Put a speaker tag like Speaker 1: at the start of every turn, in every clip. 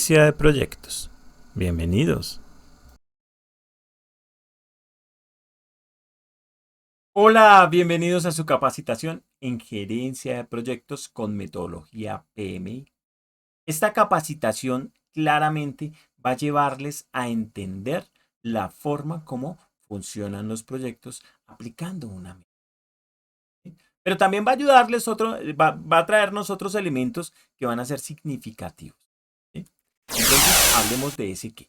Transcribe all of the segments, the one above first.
Speaker 1: Gerencia de proyectos. Bienvenidos. Hola, bienvenidos a su capacitación en gerencia de proyectos con metodología PMI. Esta capacitación claramente va a llevarles a entender la forma como funcionan los proyectos aplicando una meta. Pero también va a ayudarles va a traernos otros elementos que van a ser significativos. ¿Sí? Entonces, hablemos de ese qué.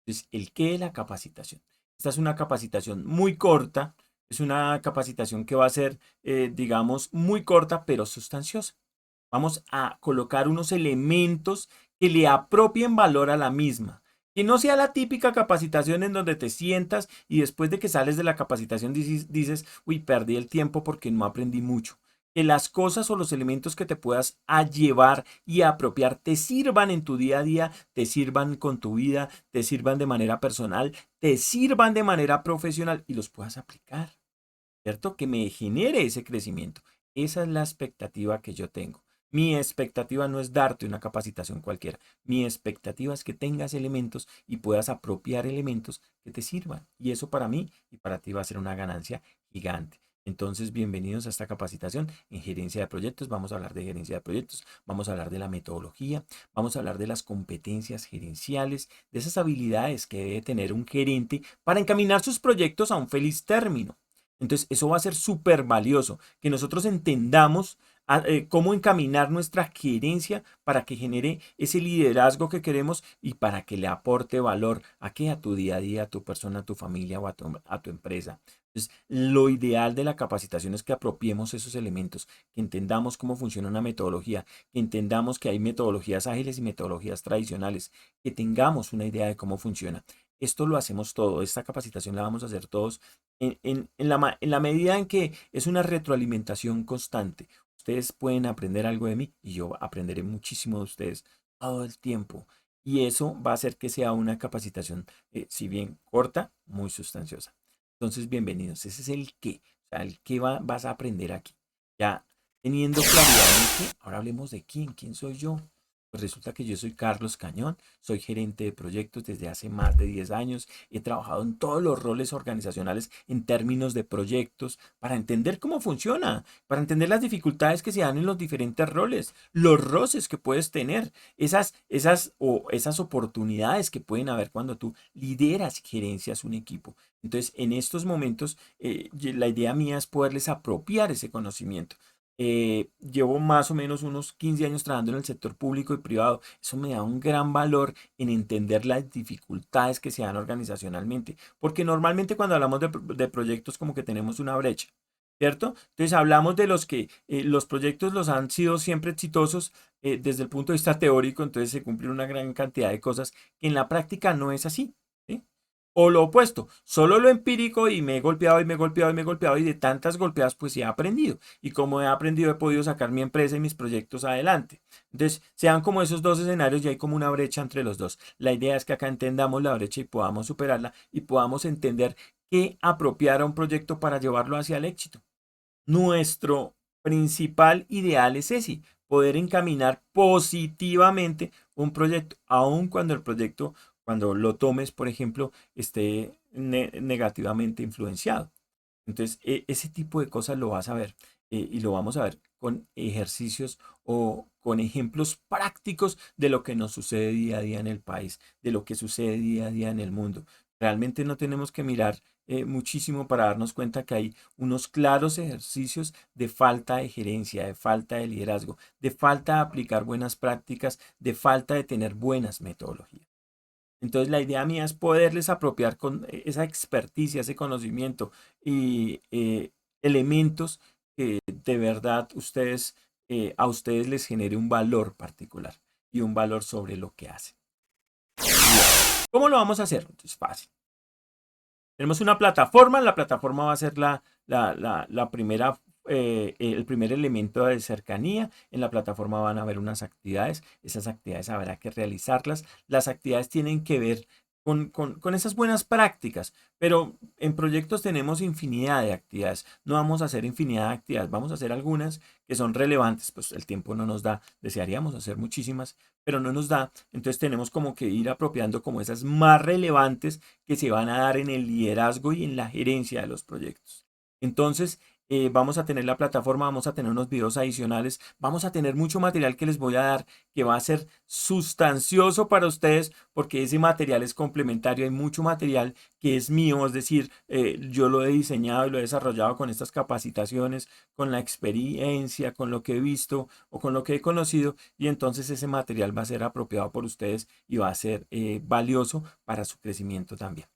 Speaker 1: Entonces, el qué de la capacitación. Esta es una capacitación muy corta, es una capacitación que va a ser, digamos, muy corta, pero sustanciosa. Vamos a colocar unos elementos que le apropien valor a la misma. Que no sea la típica capacitación en donde te sientas y después de que sales de la capacitación dices, uy, perdí el tiempo porque no aprendí mucho. Que las cosas o los elementos que te puedas a llevar y apropiar te sirvan en tu día a día, te sirvan con tu vida, te sirvan de manera personal, te sirvan de manera profesional y los puedas aplicar, ¿cierto? Que me genere ese crecimiento. Esa es la expectativa que yo tengo. Mi expectativa no es darte una capacitación cualquiera. Mi expectativa es que tengas elementos y puedas apropiar elementos que te sirvan. Y eso para mí y para ti va a ser una ganancia gigante. Entonces, bienvenidos a esta capacitación en gerencia de proyectos. Vamos a hablar de gerencia de proyectos, vamos a hablar de la metodología, vamos a hablar de las competencias gerenciales, de esas habilidades que debe tener un gerente para encaminar sus proyectos a un feliz término. Entonces, eso va a ser súper valioso, que nosotros entendamos cómo encaminar nuestra gerencia para que genere ese liderazgo que queremos y para que le aporte valor a, ¿qué? A tu día a día, a tu persona, a tu familia o a tu empresa. Entonces, lo ideal de la capacitación es que apropiemos esos elementos, que entendamos cómo funciona una metodología, que entendamos que hay metodologías ágiles y metodologías tradicionales, que tengamos una idea de cómo funciona. Esto lo hacemos todo, esta capacitación la vamos a hacer todos en la medida en que es una retroalimentación constante. Ustedes pueden aprender algo de mí y yo aprenderé muchísimo de ustedes todo el tiempo. Y eso va a hacer que sea una capacitación, si bien corta, muy sustanciosa. Entonces, bienvenidos. Ese es el qué. O sea, el qué vas a aprender aquí. Ya teniendo claridad en el qué, ahora hablemos de quién. ¿Quién soy yo? Pues resulta que yo soy Carlos Cañón, soy gerente de proyectos desde hace más de 10 años. He trabajado en todos los roles organizacionales en términos de proyectos para entender cómo funciona, para entender las dificultades que se dan en los diferentes roles, los roces que puedes tener, esas oportunidades que pueden haber cuando tú lideras y gerencias un equipo. Entonces, en estos momentos, la idea mía es poderles apropiar ese conocimiento. Llevo más o menos unos 15 años trabajando en el sector público y privado. Eso me da un gran valor en entender las dificultades que se dan organizacionalmente, porque normalmente cuando hablamos de proyectos como que tenemos una brecha, ¿cierto? Entonces hablamos de los que los proyectos los han sido siempre exitosos desde el punto de vista teórico, entonces se cumplen una gran cantidad de cosas que en la práctica no es así. ¿Sí? O lo opuesto, solo lo empírico y me he golpeado y me he golpeado y me he golpeado y de tantas golpeadas pues sí he aprendido. Y como he aprendido he podido sacar mi empresa y mis proyectos adelante. Entonces, sean como esos dos escenarios y hay como una brecha entre los dos. La idea es que acá entendamos la brecha y podamos superarla y podamos entender qué apropiar a un proyecto para llevarlo hacia el éxito. Nuestro principal ideal es ese, poder encaminar positivamente un proyecto, aun cuando el proyecto, cuando lo tomes, por ejemplo, esté negativamente influenciado. Entonces, ese tipo de cosas lo vas a ver y lo vamos a ver con ejercicios o con ejemplos prácticos de lo que nos sucede día a día en el país, de lo que sucede día a día en el mundo. Realmente no tenemos que mirar muchísimo para darnos cuenta que hay unos claros ejercicios de falta de gerencia, de falta de liderazgo, de falta de aplicar buenas prácticas, de falta de tener buenas metodologías. Entonces la idea mía es poderles apropiar con esa experticia, ese conocimiento y elementos que de verdad a ustedes les genere un valor particular y un valor sobre lo que hacen. ¿Cómo lo vamos a hacer? Es fácil. Tenemos una plataforma, la plataforma va a ser la primera, el primer elemento de cercanía. En la plataforma van a haber unas actividades, esas actividades habrá que realizarlas. Las actividades tienen que ver con esas buenas prácticas. Pero en proyectos tenemos infinidad de actividades. No vamos a hacer infinidad de actividades, vamos a hacer algunas que son relevantes. Pues el tiempo no nos da, desearíamos hacer muchísimas, pero no nos da. Entonces tenemos como que ir apropiando como esas más relevantes que se van a dar en el liderazgo y en la gerencia de los proyectos. Entonces, vamos a tener la plataforma, vamos a tener unos videos adicionales, vamos a tener mucho material que les voy a dar que va a ser sustancioso para ustedes porque ese material es complementario. Hay mucho material que es mío, es decir, yo lo he diseñado y lo he desarrollado con estas capacitaciones, con la experiencia, con lo que he visto o con lo que he conocido y entonces ese material va a ser apropiado por ustedes y va a ser valioso para su crecimiento también.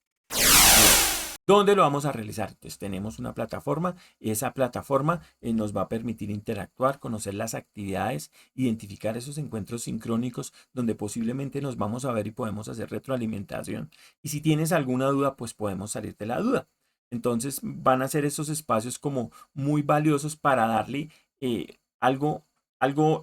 Speaker 1: ¿Dónde lo vamos a realizar? Entonces tenemos una plataforma, esa plataforma nos va a permitir interactuar, conocer las actividades, identificar esos encuentros sincrónicos donde posiblemente nos vamos a ver y podemos hacer retroalimentación. Y si tienes alguna duda, pues podemos salir de la duda. Entonces van a ser esos espacios como muy valiosos para darle algo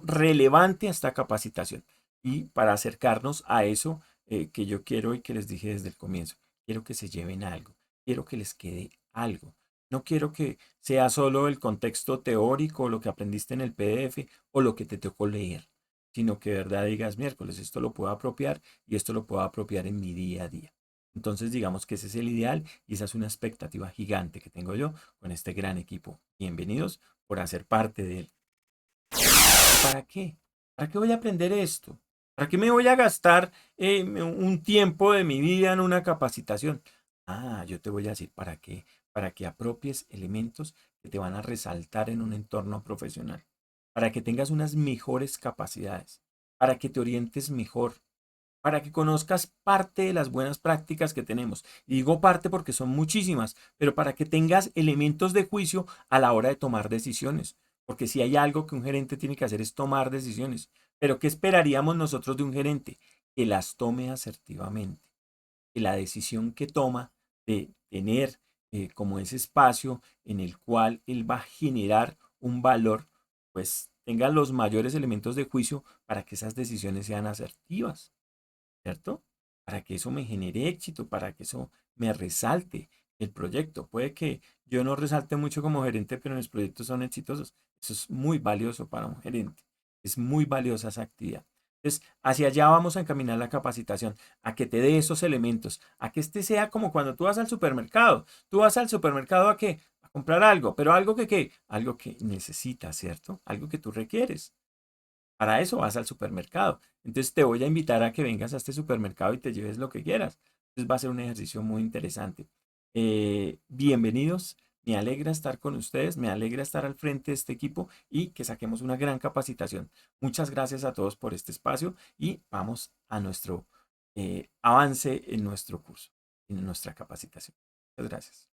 Speaker 1: relevante a esta capacitación y para acercarnos a eso que yo quiero y que les dije desde el comienzo. Quiero que se lleven algo, quiero que les quede algo. No quiero que sea solo el contexto teórico, lo que aprendiste en el PDF o lo que te tocó leer, sino que de verdad digas, miércoles, esto lo puedo apropiar y esto lo puedo apropiar en mi día a día. Entonces digamos que ese es el ideal y esa es una expectativa gigante que tengo yo con este gran equipo. Bienvenidos por hacer parte de él. ¿Para qué? ¿Para qué voy a aprender esto? ¿Para qué me voy a gastar un tiempo de mi vida en una capacitación? Ah, yo te voy a decir para qué. Para que apropies elementos que te van a resaltar en un entorno profesional. Para que tengas unas mejores capacidades. Para que te orientes mejor. Para que conozcas parte de las buenas prácticas que tenemos. Y digo parte porque son muchísimas, pero para que tengas elementos de juicio a la hora de tomar decisiones. Porque si hay algo que un gerente tiene que hacer es tomar decisiones. Pero ¿qué esperaríamos nosotros de un gerente? Que las tome asertivamente. Que la decisión que toma de tener como ese espacio en el cual él va a generar un valor, pues tenga los mayores elementos de juicio para que esas decisiones sean asertivas. ¿Cierto? Para que eso me genere éxito, para que eso me resalte el proyecto. Puede que yo no resalte mucho como gerente, pero mis proyectos son exitosos. Eso es muy valioso para un gerente. Es muy valiosa esa actividad. Entonces, hacia allá vamos a encaminar la capacitación, a que te dé esos elementos, a que este sea como cuando tú vas al supermercado. Tú vas al supermercado a qué? A comprar algo, pero algo que qué? Algo que necesitas, ¿cierto? Algo que tú requieres. Para eso vas al supermercado. Entonces te voy a invitar a que vengas a este supermercado y te lleves lo que quieras. Entonces va a ser un ejercicio muy interesante. Bienvenidos. Me alegra estar con ustedes, me alegra estar al frente de este equipo y que saquemos una gran capacitación. Muchas gracias a todos por este espacio y vamos a nuestro avance en nuestro curso, en nuestra capacitación. Muchas gracias.